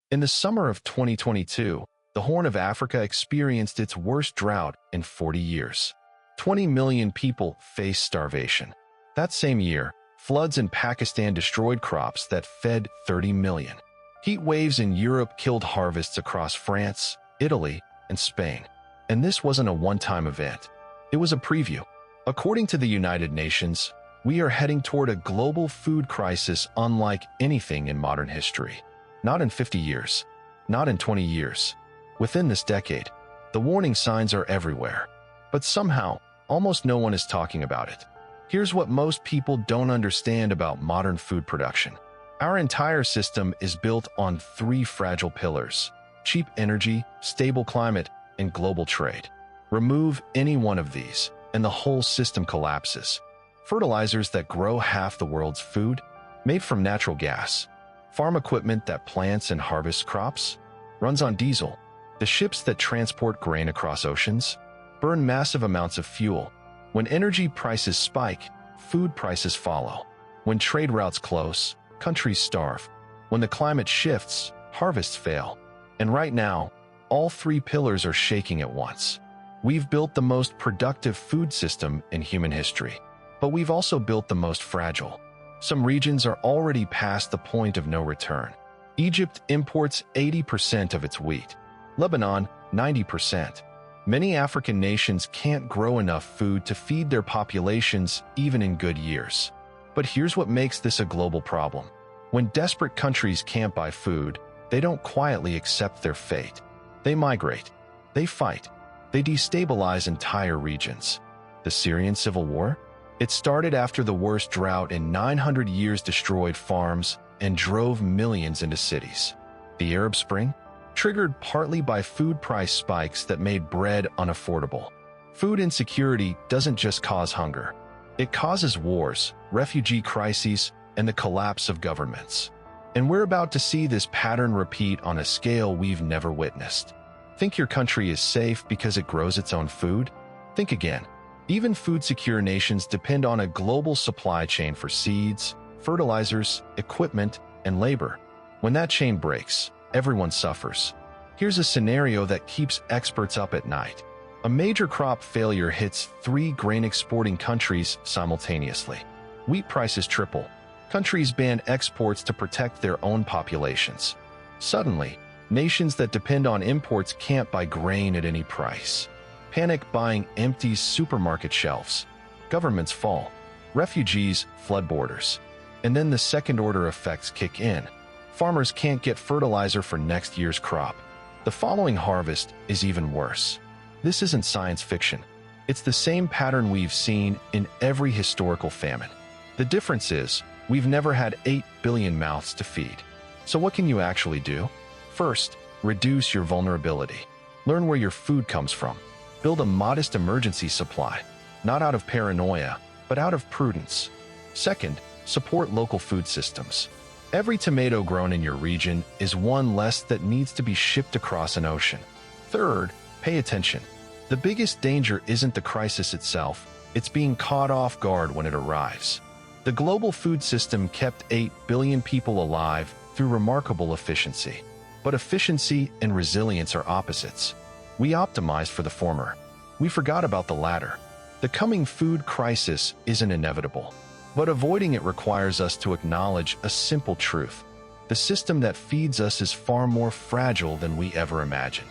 In the summer of 2022, the Horn of Africa experienced its worst drought in 40 years. 20 million people faced starvation. That same year, floods in Pakistan destroyed crops that fed 30 million. Heat waves in Europe killed harvests across France, Italy, and Spain. And this wasn't a one-time event. It was a preview. According to the United Nations, we are heading toward a global food crisis unlike anything in modern history. Not in 50 years. Not in 20 years. Within this decade, the warning signs are everywhere. But somehow, almost no one is talking about it. Here's what most people don't understand about modern food production. Our entire system is built on three fragile pillars: cheap energy, stable climate, and global trade. Remove any one of these, and the whole system collapses. Fertilizers that grow half the world's food, made from natural gas. Farm equipment that plants and harvests crops, runs on diesel. The ships that transport grain across oceans burn massive amounts of fuel. When energy prices spike, food prices follow. When trade routes close, countries starve. When the climate shifts, harvests fail. And right now, all three pillars are shaking at once. We've built the most productive food system in human history, but we've also built the most fragile. Some regions are already past the point of no return. Egypt imports 80% of its wheat. Lebanon, 90%. Many African nations can't grow enough food to feed their populations even in good years. But here's what makes this a global problem. When desperate countries can't buy food, they don't quietly accept their fate. They migrate. They fight. They destabilize entire regions. The Syrian civil war? It started after the worst drought in 900 years destroyed farms and drove millions into cities. The Arab Spring? Triggered partly by food price spikes that made bread unaffordable. Food insecurity doesn't just cause hunger. It causes wars, refugee crises, and the collapse of governments. And we're about to see this pattern repeat on a scale we've never witnessed. Think your country is safe because it grows its own food? Think again. Even food-secure nations depend on a global supply chain for seeds, fertilizers, equipment, and labor. When that chain breaks, everyone suffers. Here's a scenario that keeps experts up at night. A major crop failure hits three grain-exporting countries simultaneously. Wheat prices triple. Countries ban exports to protect their own populations. Suddenly, nations that depend on imports can't buy grain at any price. Panic buying empties supermarket shelves. Governments fall. Refugees flood borders. And then the second-order effects kick in. Farmers can't get fertilizer for next year's crop. The following harvest is even worse. This isn't science fiction. It's the same pattern we've seen in every historical famine. The difference is, we've never had 8 billion mouths to feed. So what can you actually do? First, reduce your vulnerability. Learn where your food comes from. Build a modest emergency supply, not out of paranoia, but out of prudence. Second, support local food systems. Every tomato grown in your region is one less that needs to be shipped across an ocean. Third, pay attention. The biggest danger isn't the crisis itself, it's being caught off guard when it arrives. The global food system kept 8 billion people alive through remarkable efficiency. But efficiency and resilience are opposites. We optimized for the former. We forgot about the latter. The coming food crisis isn't inevitable, but avoiding it requires us to acknowledge a simple truth. The system that feeds us is far more fragile than we ever imagined.